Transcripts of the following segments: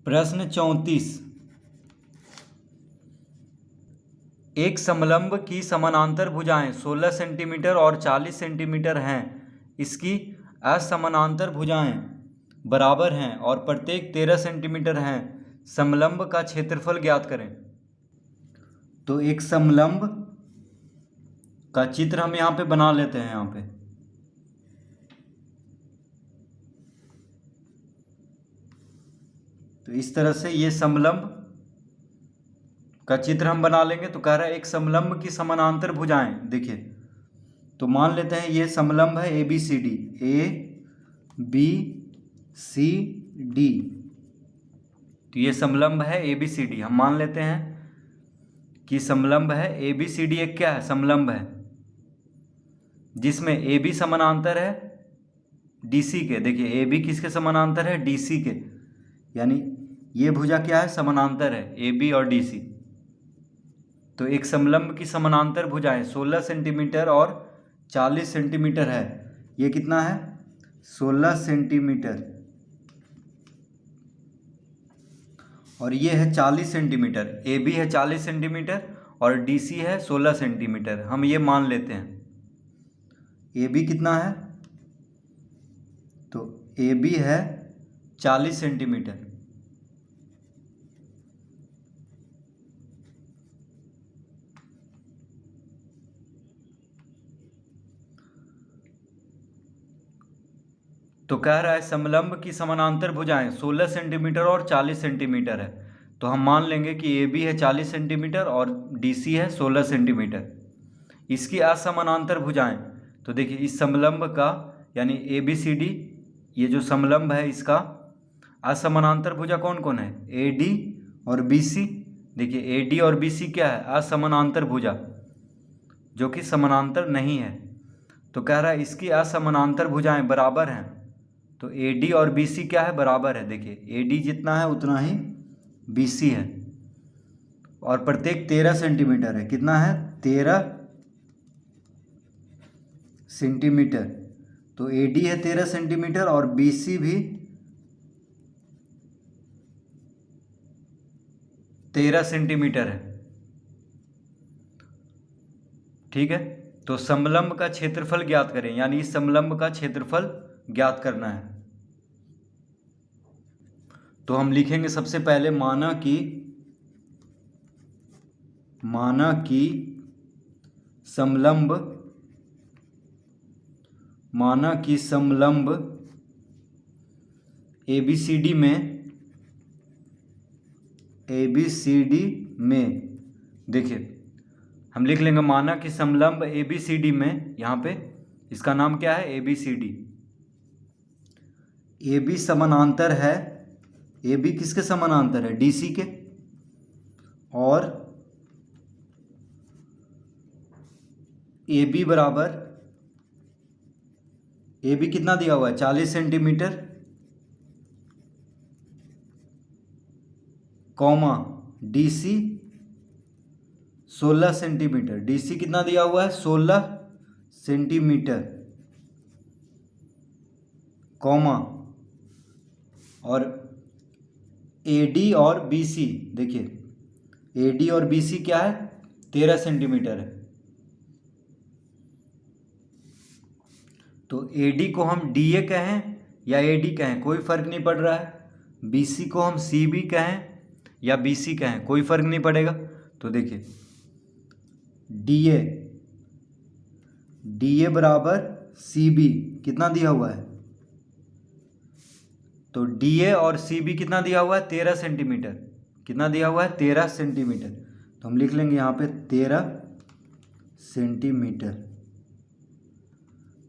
प्रश्न 34। एक समलंब की समानांतर भुजाएं 16 सेंटीमीटर और 40 सेंटीमीटर हैं। इसकी असमानांतर भुजाएं बराबर हैं और प्रत्येक 13 सेंटीमीटर हैं। समलंब का क्षेत्रफल ज्ञात करें। तो एक समलंब का चित्र हम यहाँ पे बना लेते हैं। यहाँ पे तो इस तरह से ये समलंब का चित्र हम बना लेंगे। तो कह रहा है एक समलंब की समानांतर भुजाएं। देखिए, तो मान लेते हैं ये समलंब है ABCD, ABCD। तो ये समलंब है ABCD। हम मान लेते हैं कि समलंब है ABCD। एक क्या है? समलंब है जिसमें AB समानांतर है DC के। देखिए, AB किसके समानांतर है? DC के। यानी ये भुजा क्या है? समानांतर है AB और DC। तो एक समलंब की समानांतर भुजाएं 16 सेंटीमीटर और 40 सेंटीमीटर है। ये कितना है? 16 सेंटीमीटर और ये है 40 सेंटीमीटर। AB है 40 सेंटीमीटर और DC है 16 सेंटीमीटर। हम ये मान लेते हैं। AB कितना है? तो AB है 40 सेंटीमीटर। तो कह रहा है समलंब की समानांतर भुजाएं 16 सेंटीमीटर और 40 सेंटीमीटर है। तो हम मान लेंगे कि AB है 40 सेंटीमीटर और DC है 16 सेंटीमीटर। इसकी असमानांतर भुजाएं, तो देखिए इस समलंब का यानी ABCD, ये जो समलंब है इसका असमानांतर भुजा कौन कौन है? AD और BC। देखिए AD और BC क्या है? असमानांतर भुजा, जो कि समानांतर नहीं है। तो कह रहा है इसकी असमानांतर भुजाएं बराबर हैं। तो AD और BC क्या है? बराबर है। देखिए AD जितना है उतना ही BC है और प्रत्येक 13 सेंटीमीटर है। कितना है? 13 सेंटीमीटर। तो AD है 13 सेंटीमीटर और BC भी 13 सेंटीमीटर है। ठीक है, तो समलंब का क्षेत्रफल ज्ञात करें, यानी इस समलंब का क्षेत्रफल ज्ञात करना है। तो हम लिखेंगे सबसे पहले माना कि समलंब ABCD में देखिए हम लिख लेंगे माना कि समलंब ABCD में, यहाँ पे इसका नाम क्या है? ABCD। AB समानांतर है, AB किसके समानांतर है? DC के। और AB बराबर, AB कितना दिया हुआ है? 40 centimetre comma DC 16 centimetre. DC कितना दिया हुआ है? 16 सेंटीमीटर कॉमा, और AD और BC, देखिए AD और BC क्या है? 13 सेंटीमीटर है। तो AD को हम DA कहें या AD कहें कोई फर्क नहीं पड़ रहा है। BC को हम CB कहें या BC कहें कोई फर्क नहीं पड़ेगा। तो देखिए DA बराबर CB कितना दिया हुआ है? तो DA और CB कितना दिया हुआ है? 13 सेंटीमीटर। कितना दिया हुआ है? 13 सेंटीमीटर। तो हम लिख लेंगे यहाँ पे 13 सेंटीमीटर।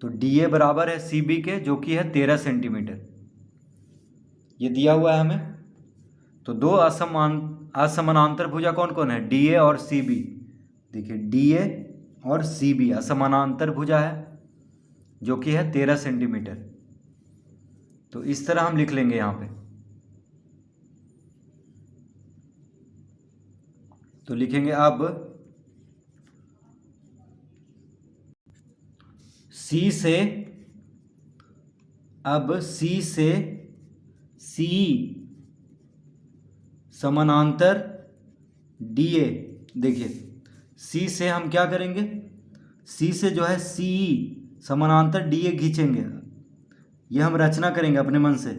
तो DA बराबर है CB के, जो कि है 13 सेंटीमीटर। ये दिया हुआ है हमें। तो दो असमानांतर भुजा कौन कौन है? DA और CB। देखिए DA और CB असमानांतर भुजा है, जो कि है 13 सेंटीमीटर। तो इस तरह हम लिख लेंगे यहाँ पे। तो लिखेंगे अब C से CE समानांतर डी ए। देखिए सी से हम क्या करेंगे, सी से जो है सी ई समानांतर डी ए खींचेंगे। यह हम रचना करेंगे अपने मन से,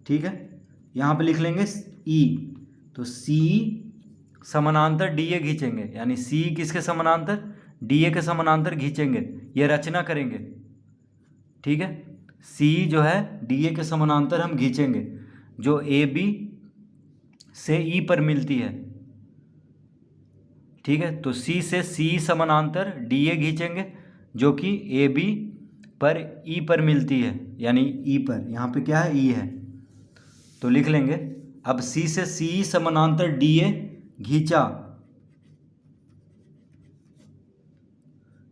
ठीक है। यहाँ पे लिख लेंगे ई, तो सी समानांतर डी ए खींचेंगे, यानी सी किसके समानांतर, डी ए के समानांतर खींचेंगे, यह रचना करेंगे, ठीक है। सी जो है डी ए के समानांतर हम खींचेंगे, जो ए बी से ई पर मिलती है, ठीक है। तो सी से सी समानांतर डी ए खींचेंगे, जो कि ए बी पर ई पर मिलती है, यानी ई पर, यहाँ पे क्या है, ई है, तो लिख लेंगे। अब सी से सी समानांतर डी ए खींचा,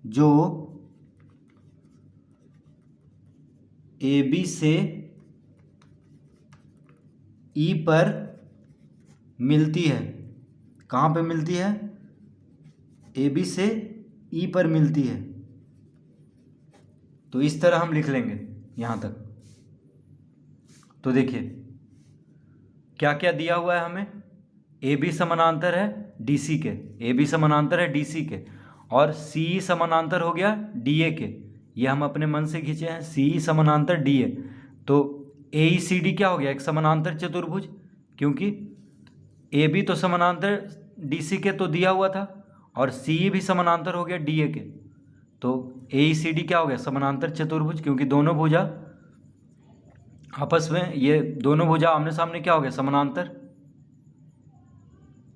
जो ए बी से ई पर मिलती है। कहाँ पे मिलती है, ए बी से ई पर मिलती है। तो इस तरह हम लिख लेंगे यहाँ तक। तो देखिए क्या क्या दिया हुआ है हमें, ए बी समानांतर है डी सी के, ए बी समानांतर है डी सी के, और सी समानांतर हो गया डी ए के, ये हम अपने मन से खींचे हैं, सी समानांतर डी ए। तो ए ई सी डी क्या हो गया, एक समानांतर चतुर्भुज, क्योंकि ए बी तो समानांतर डी सी के तो दिया हुआ था, और सी भी समानांतर हो गया डी ए के, तो ए ई सी डी क्या हो गया, समानांतर चतुर्भुज, क्योंकि दोनों भुजा आपस में, ये दोनों भुजा आमने सामने क्या हो गया, समानांतर,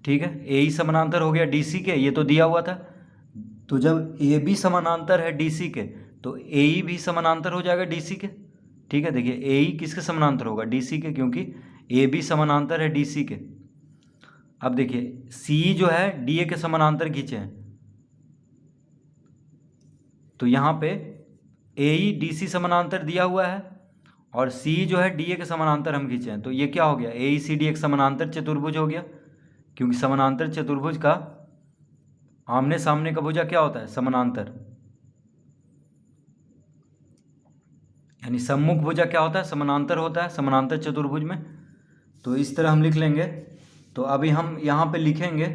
ठीक है। ए ई समानांतर हो गया डी सी के, ये तो दिया हुआ था। तो जब ए बी समानांतर है डी सी के, तो ए ई भी समानांतर हो जाएगा डी सी के, ठीक है। देखिए ए ई किसके समानांतर होगा, डी सी के, क्योंकि ए बी समानांतर है डी सी के। अब देखिए सी जो है डी ए के समानांतर खींचे हैं, तो यहाँ पे ए ई डी सी समानांतर दिया हुआ है, और सी जो है डी ए के समानांतर हम खींचे हैं, तो ये क्या हो गया, ए ई सी डी एक समानांतर चतुर्भुज हो गया, क्योंकि समानांतर चतुर्भुज का आमने सामने का भुजा क्या होता है, समानांतर, यानी सम्मुख भुजा क्या होता है, समानांतर होता है समानांतर चतुर्भुज में। तो इस तरह हम लिख लेंगे। तो अभी हम यहाँ पे लिखेंगे,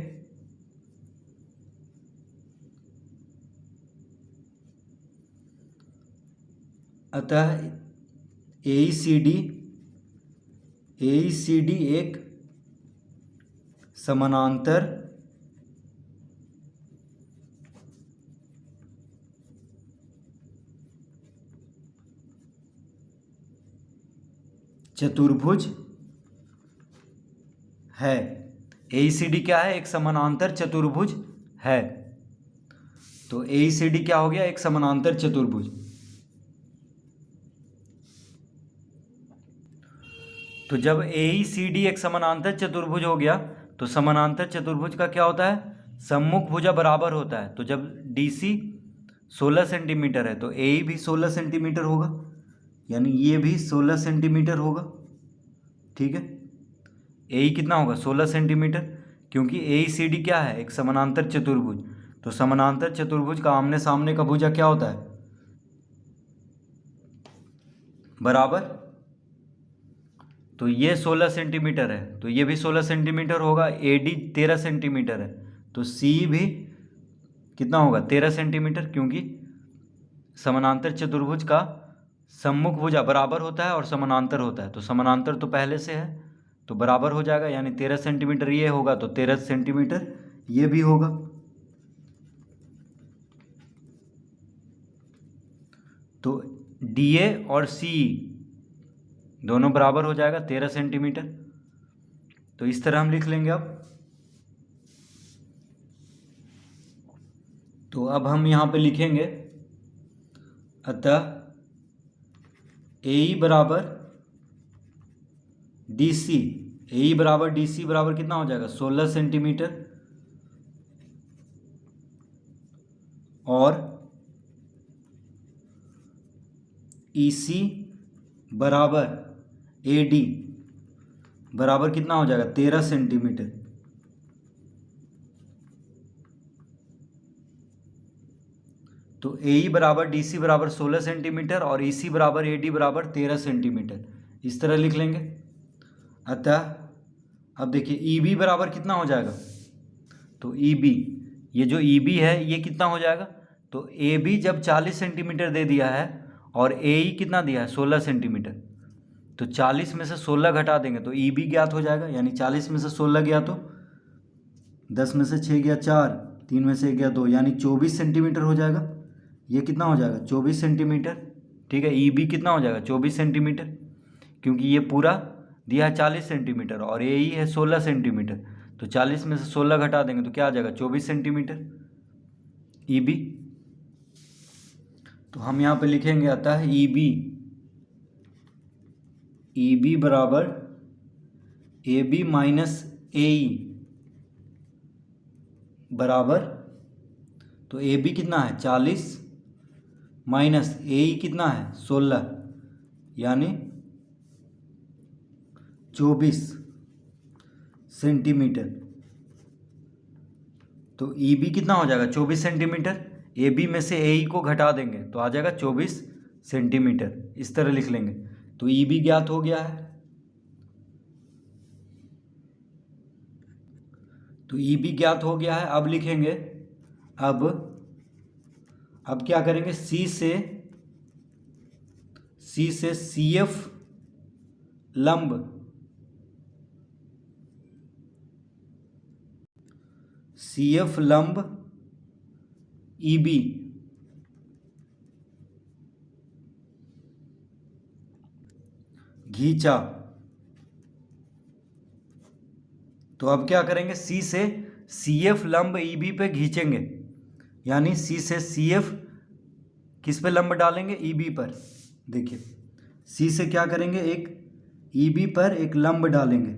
अतः ए ई सी डी एक समानांतर चतुर्भुज है। ए ई सी डी क्या है, एक समानांतर चतुर्भुज है। तो ए ई सी डी क्या हो गया, एक समानांतर चतुर्भुज। तो जब ए ई सी डी एक समानांतर चतुर्भुज हो गया, तो समानांतर चतुर्भुज का क्या होता है, सम्मुख भुजा बराबर होता है। तो जब डी सी 16 सेंटीमीटर है, तो ए ई भी 16 सेंटीमीटर होगा, यानी ये भी 16 सेंटीमीटर होगा, ठीक है। ए ई कितना होगा, 16 सेंटीमीटर, क्योंकि ए ई सी डी क्या है, एक समानांतर चतुर्भुज। तो समानांतर चतुर्भुज का आमने सामने का भुजा क्या होता है, बराबर। तो ये 16 सेंटीमीटर है, तो ये भी 16 सेंटीमीटर होगा। ए डी 13 सेंटीमीटर है, तो सी भी कितना होगा, 13 सेंटीमीटर, क्योंकि समानांतर चतुर्भुज का सम्मुख भुजा बराबर होता है और समानांतर होता है। तो समानांतर तो पहले से है, तो बराबर हो जाएगा, यानी 13 सेंटीमीटर ये होगा, तो 13 सेंटीमीटर ये भी होगा। तो डी ए और सी दोनों बराबर हो जाएगा 13 सेंटीमीटर। तो इस तरह हम लिख लेंगे अब। तो अब हम यहाँ पे लिखेंगे, अतः ए ई बराबर डी सी, ए ई बराबर डी सी बराबर कितना हो जाएगा, 16 सेंटीमीटर, और ई सी बराबर ए डी बराबर कितना हो जाएगा, 13 सेंटीमीटर। तो ए ई बराबर डी सी बराबर 16 सेंटीमीटर और ई सी बराबर ए डी बराबर 13 सेंटीमीटर, इस तरह लिख लेंगे। अतः अब देखिए ई बी बराबर कितना हो जाएगा, तो ई बी, ये जो ई बी है ये कितना हो जाएगा, तो ए बी जब 40 सेंटीमीटर दे दिया है और ए ई कितना दिया है 16 सेंटीमीटर, तो 40 में से 16 घटा देंगे तो ई बी ज्ञात हो जाएगा। यानी 40 में से 16 गया तो 10 में से 6 गया 4, 3 में से 1 गया 2, यानी 24 सेंटीमीटर हो जाएगा। ये कितना हो जाएगा 24 सेंटीमीटर। ठीक है, ई बी कितना हो जाएगा 24 सेंटीमीटर, क्योंकि ये पूरा दिया है 40 सेंटीमीटर और ए ई है 16 सेंटीमीटर, तो 40 में से 16 घटा देंगे तो क्या आ जाएगा 24 सेंटीमीटर ई बी। तो हम यहाँ पे लिखेंगे अतः ई बी बराबर ए बी माइनस ए ई बराबर, तो ए बी कितना है 40 माइनस ए ई कितना है 16, यानी 24 सेंटीमीटर। तो ई बी कितना हो जाएगा 24 सेंटीमीटर, ए बी में से ए ई को घटा देंगे तो आ जाएगा 24 सेंटीमीटर, इस तरह लिख लेंगे। तो ई बी ज्ञात हो गया है। तो ई बी ज्ञात हो गया है। अब लिखेंगे, अब क्या करेंगे, सी से सी एफ लंब ई बी घींचा। तो अब क्या करेंगे, सी से सी एफ लंब ई बी पे घींचेंगे, यानी सी से सी एफ किस पे लंब डालेंगे, ई बी पर। देखिए सी से क्या करेंगे, एक ई बी पर एक लंब डालेंगे,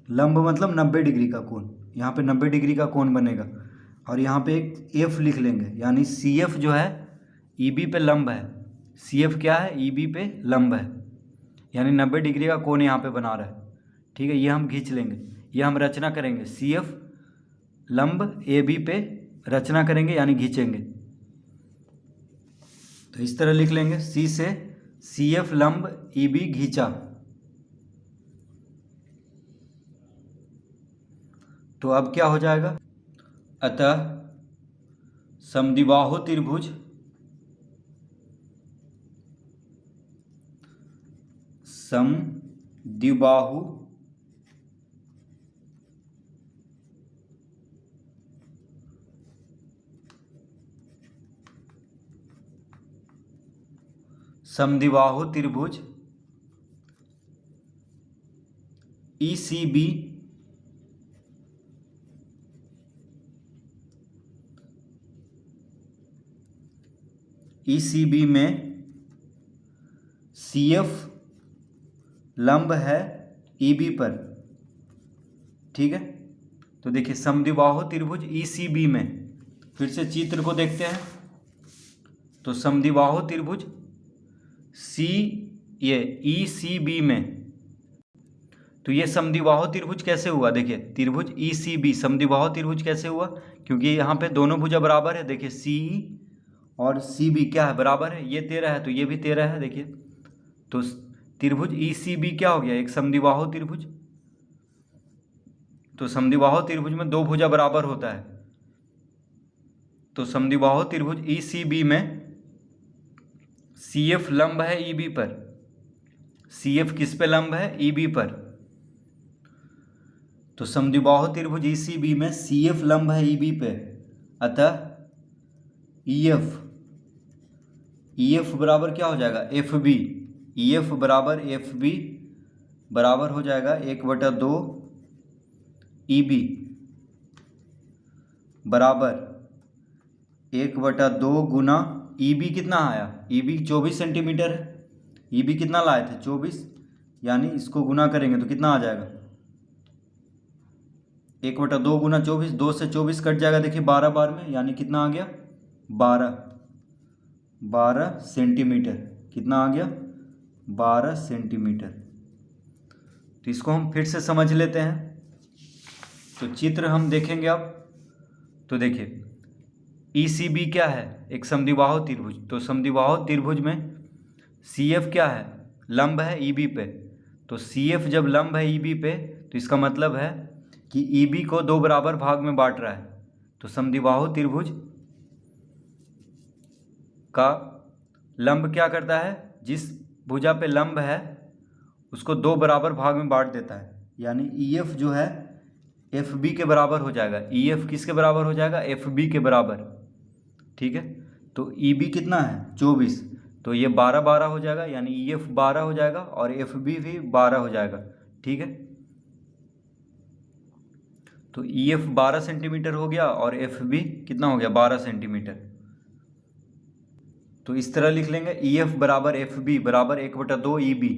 लंब मतलब 90 डिग्री का कोण, यहाँ पे 90 डिग्री का कोण बनेगा, और यहाँ पे एक एफ लिख लेंगे, यानी सी एफ जो है ई बी पे लंब है, सी एफ क्या है ई बी पे लंब है, यानी 90 डिग्री का कोण यहाँ पे बना रहा है। ठीक है, ये हम खींच लेंगे, ये हम रचना करेंगे, सी एफ लंब ए बी पे रचना करेंगे यानी खींचेंगे। तो इस तरह लिख लेंगे, सी से सी एफ लंब ई बी घींचा। तो अब क्या हो जाएगा, अतः समद्विबाहु त्रिभुज समद्विबाहु त्रिभुज ECB में CF लंब है EB पर। ठीक है, तो देखिए समद्विबाहु त्रिभुज ECB में, फिर से चित्र को देखते हैं। तो समद्विबाहु त्रिभुज ECB में, तो ये समद्विबाहु त्रिभुज कैसे हुआ, देखिए त्रिभुज ECB समद्विबाहु त्रिभुज कैसे हुआ, क्योंकि यहाँ पे दोनों भुजा बराबर है। देखिए CE और CB क्या है, बराबर है, ये 13 है तो ये भी 13 है। देखिए तो त्रिभुज ECB क्या हो गया, एक समद्विबाहु त्रिभुज। तो समद्विबाहु त्रिभुज में दो भुजा बराबर होता है। तो समद्विबाहु त्रिभुज ECB में CF लंब है EB पर, CF किस पे लंब है, EB पर। तो समद्विबाहु त्रिभुज ECB में CF लंब है EB पे, अतः EF बराबर क्या हो जाएगा, FB। EF बराबर FB बराबर हो जाएगा 1/2 EB बराबर 1/2 गुना EB कितना आया, EB 24 सेंटीमीटर है, EB कितना लाए थे 24, यानी इसको गुना करेंगे तो कितना आ जाएगा 1/2 गुना 24, 2 से 24 कट जाएगा। देखिए 12 बार में, यानी कितना आ गया 12 सेंटीमीटर। कितना आ गया 12 सेंटीमीटर। तो इसको हम फिर से समझ लेते हैं। तो चित्र हम देखेंगे अब। तो देखिए ECB क्या है, एक समद्विबाहु त्रिभुज। तो समद्विबाहु त्रिभुज में CF क्या है, लंब है EB पे। तो सी एफ जब लंब है ई बी पे तो इसका मतलब है कि ई बी को दो बराबर भाग में बांट रहा है। तो समद्विबाहु त्रिभुज का लंब क्या करता है, जिस भुजा पे लंब है उसको दो बराबर भाग में बांट देता है, यानी ई एफ जो है एफ बी के बराबर हो जाएगा। ई एफ किसके बराबर हो जाएगा, एफ बी के बराबर। ठीक है, तो ई बी कितना है 24, तो ये 12 12 हो जाएगा, यानी ई एफ 12 हो जाएगा और एफ बी भी 12 हो जाएगा। ठीक है, तो ई एफ 12 सेंटीमीटर हो गया और एफ बी कितना हो गया 12 सेंटीमीटर। तो इस तरह लिख लेंगे ई एफ बराबर एफ बी बराबर 1/2 ई बी।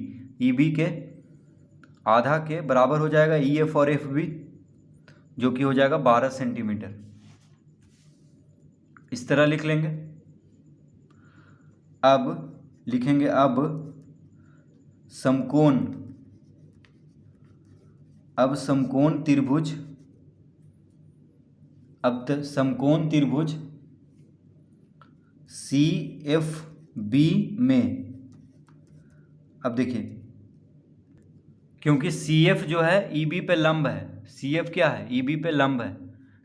ई बी के आधा के बराबर हो जाएगा ई एफ और एफ बी, जो कि हो जाएगा 12 सेंटीमीटर। इस तरह लिख लेंगे। अब लिखेंगे अब समकोण त्रिभुज समकोण त्रिभुज सी एफ बी में, अब देखिए क्योंकि सी एफ जो है ई बी पे लंब है, सी एफ क्या है ई बी पे लंब है,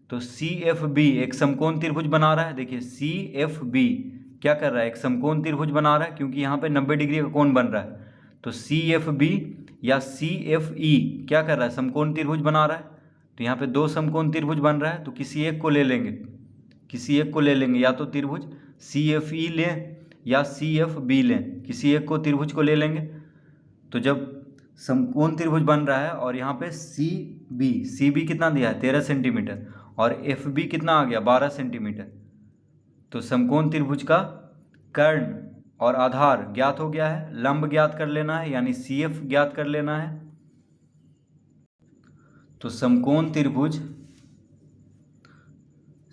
तो सी एफ बी एक समकोण त्रिभुज बना रहा है। देखिए सी एफ बी क्या कर रहा है, एक समकोण त्रिभुज बना रहा है, क्योंकि यहाँ पे 90 डिग्री का कोण बन रहा है। तो सी एफ बी या सी एफ ई क्या कर रहा है, समकोण त्रिभुज बना रहा है। तो यहाँ पे दो समकोण त्रिभुज बन रहा है, तो किसी एक को ले लेंगे, या तो त्रिभुज सी एफ ई लें या सी एफ बी लें, किसी एक को त्रिभुज को ले लेंगे। तो जब समकोण त्रिभुज बन रहा है और यहाँ पे सी बी कितना दिया है 13 सेंटीमीटर और एफ बी कितना आ गया 12 सेंटीमीटर, तो समकोण त्रिभुज का कर्ण और आधार ज्ञात हो गया है। लंब ज्ञात कर लेना है, यानी सी एफ ज्ञात कर लेना है। तो समकोण त्रिभुज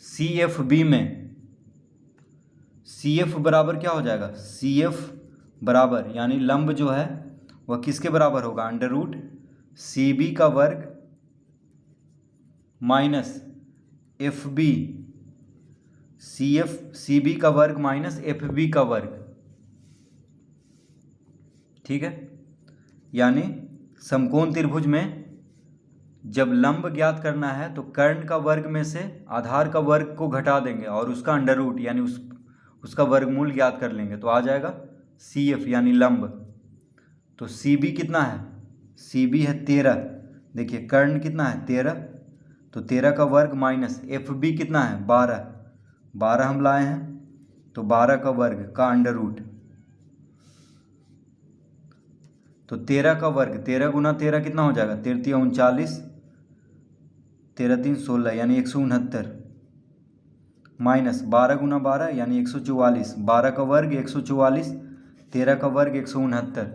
सी एफ बी में सी एफ बराबर क्या हो जाएगा, सी एफ बराबर यानी लंब जो है वह किसके बराबर होगा, अंडर रूट सी बी का वर्ग minus F B, C B का वर्ग माइनस एफ बी का वर्ग। ठीक है, यानी समकोण त्रिभुज में जब लंब ज्ञात करना है तो कर्ण का वर्ग में से आधार का वर्ग को घटा देंगे और उसका अंडर रूट यानी उसका वर्गमूल ज्ञात कर लेंगे, तो आ जाएगा सी एफ यानी लंब। तो सी बी कितना है, सी बी है 13, देखिए कर्ण कितना है 13, तो 13 का वर्ग माइनस एफ बी कितना है 12 हम लाए हैं, तो 12 का वर्ग का अंडर रूट, तो 13 का वर्ग 13 गुना 13 कितना हो जाएगा 13 39, 13 3 16 यानी 169, माइनस 12 गुना 12 यानी 144, 12 का वर्ग 144, 13 का वर्ग 169।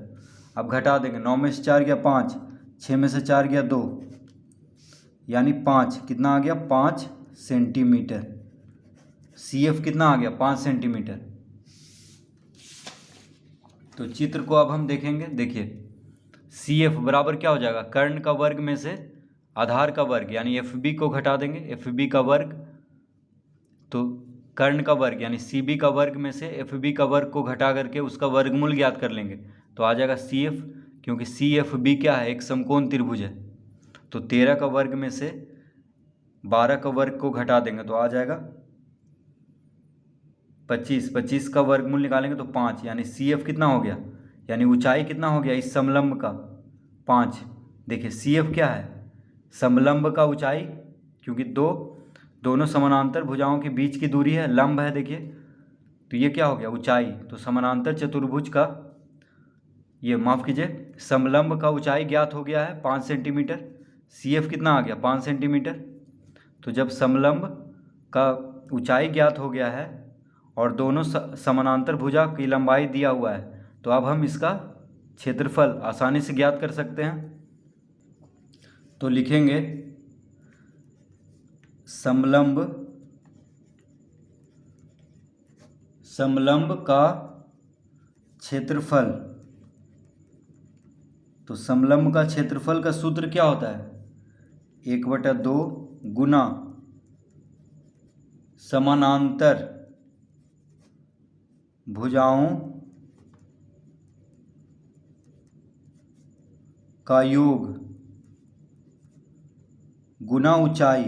अब घटा देंगे, 9 में से 4 गया 5, 6 में से 4 गया 2, यानी 5 कितना आ गया 5 सेंटीमीटर। सी एफ कितना आ गया 5 सेंटीमीटर। तो चित्र को अब हम देखेंगे। देखिए सी एफ बराबर क्या हो जाएगा, कर्ण का वर्ग में से आधार का वर्ग यानी एफ बी को घटा देंगे, एफ बी का वर्ग, तो कर्ण का वर्ग यानी सी बी का वर्ग में से एफ बी का वर्ग को घटा करके उसका वर्गमूल ज्ञात कर लेंगे, तो आ जाएगा सी एफ, क्योंकि सी एफ बी क्या है एक समकोण त्रिभुज है। तो 13 का वर्ग में से 12 का वर्ग को घटा देंगे तो आ जाएगा 25, 25 का वर्गमूल निकालेंगे तो 5, यानी सी एफ कितना हो गया, यानी ऊंचाई कितना हो गया इस समलंब का 5। देखिए सी एफ क्या है, समलंब का ऊंचाई, क्योंकि दोनों समानांतर भुजाओं के बीच की दूरी है, लंब है देखिए, तो ये क्या हो गया ऊंचाई। तो समानांतर चतुर्भुज का ये माफ़ कीजिए समलंब का ऊंचाई ज्ञात हो गया है 5 सेंटीमीटर, सी एफ कितना आ गया 5 सेंटीमीटर। तो जब समलंब का ऊंचाई ज्ञात हो गया है और दोनों समानांतर भुजा की लंबाई दिया हुआ है, तो अब हम इसका क्षेत्रफल आसानी से ज्ञात कर सकते हैं। तो लिखेंगे समलंब का क्षेत्रफल। तो समलंब का क्षेत्रफल का सूत्र क्या होता है, 1/2 गुना समानांतर भुजाओं का योग गुना ऊंचाई,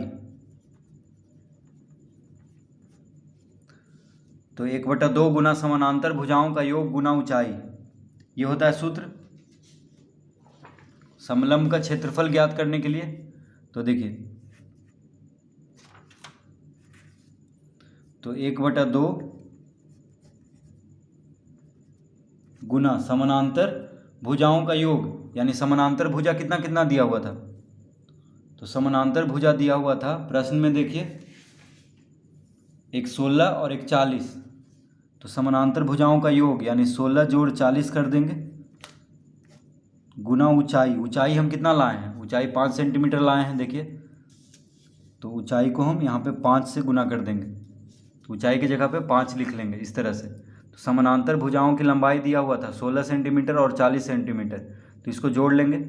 तो 1/2 गुना समानांतर भुजाओं का योग गुना ऊंचाई, ये होता है सूत्र समलंब का क्षेत्रफल ज्ञात करने के लिए। तो देखिए, तो 1/2 गुना समानांतर भुजाओं का योग, यानी समानांतर भुजा कितना कितना दिया हुआ था, तो समानांतर भुजा दिया हुआ था प्रश्न में, देखिए एक 16 और एक 40, तो समानांतर भुजाओं का योग यानी 16 जोड़ 40 कर देंगे, गुना ऊंचाई, ऊंचाई हम कितना लाए हैं, ऊंचाई 5 सेंटीमीटर लाए हैं, देखिए तो ऊंचाई को हम यहाँ पे 5 से गुना कर देंगे, ऊंचाई की जगह पे 5 लिख लेंगे इस तरह से। तो समानांतर भुजाओं की लंबाई दिया हुआ था 16 सेंटीमीटर और 40 सेंटीमीटर, तो इसको जोड़ लेंगे।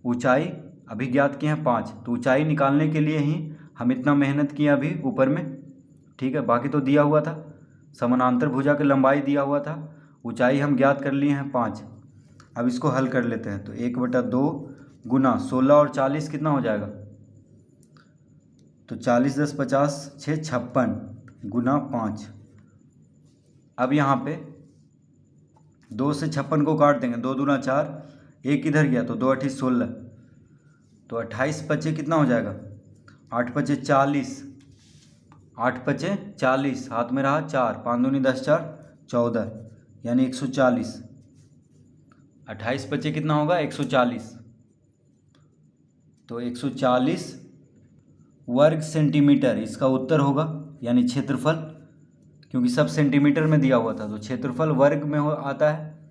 ऊंचाई अभी ज्ञात की है 5, तो ऊंचाई निकालने के लिए ही हम इतना मेहनत किए अभी ऊपर में, ठीक है, बाकी तो दिया हुआ था, समानांतर भुजा की लंबाई दिया हुआ था, ऊंचाई हम ज्ञात कर लिए हैं 5। अब इसको हल कर लेते हैं, तो 1/2 गुना 16 और 40 कितना हो जाएगा, तो 40 10 50 6 56 गुना 5। अब यहाँ पे 2 से 56 को काट देंगे, 2 दूना 4, एक इधर गया तो 2 8 16, तो 28 पचे कितना हो जाएगा, 8 पचे 40, 8 पचे 40, हाथ में रहा 4, 5 दूनी 10 4 14, यानी 140, 28 पचे कितना होगा 140, तो 140 वर्ग सेंटीमीटर इसका उत्तर होगा, यानी क्षेत्रफल, क्योंकि सब सेंटीमीटर में दिया हुआ था तो क्षेत्रफल वर्ग में आता है,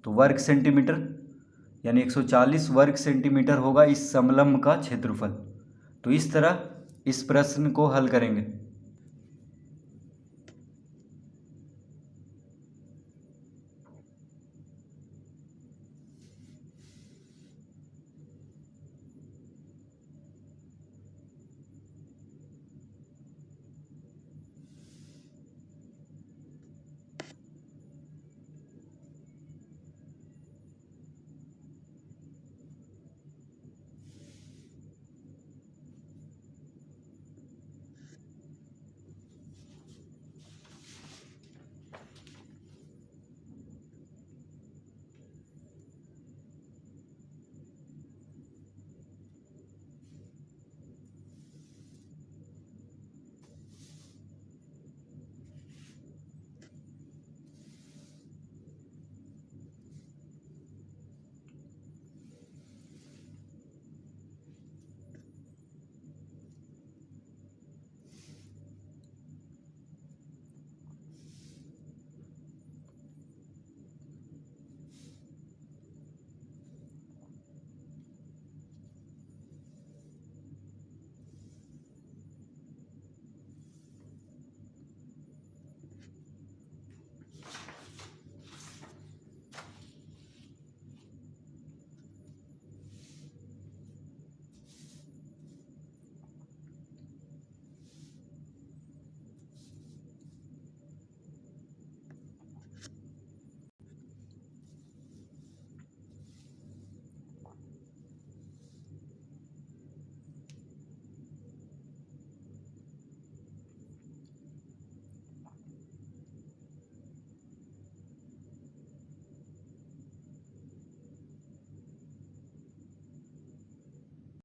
तो वर्ग सेंटीमीटर यानी 140 वर्ग सेंटीमीटर होगा इस समलंब का क्षेत्रफल। तो इस तरह इस प्रश्न को हल करेंगे।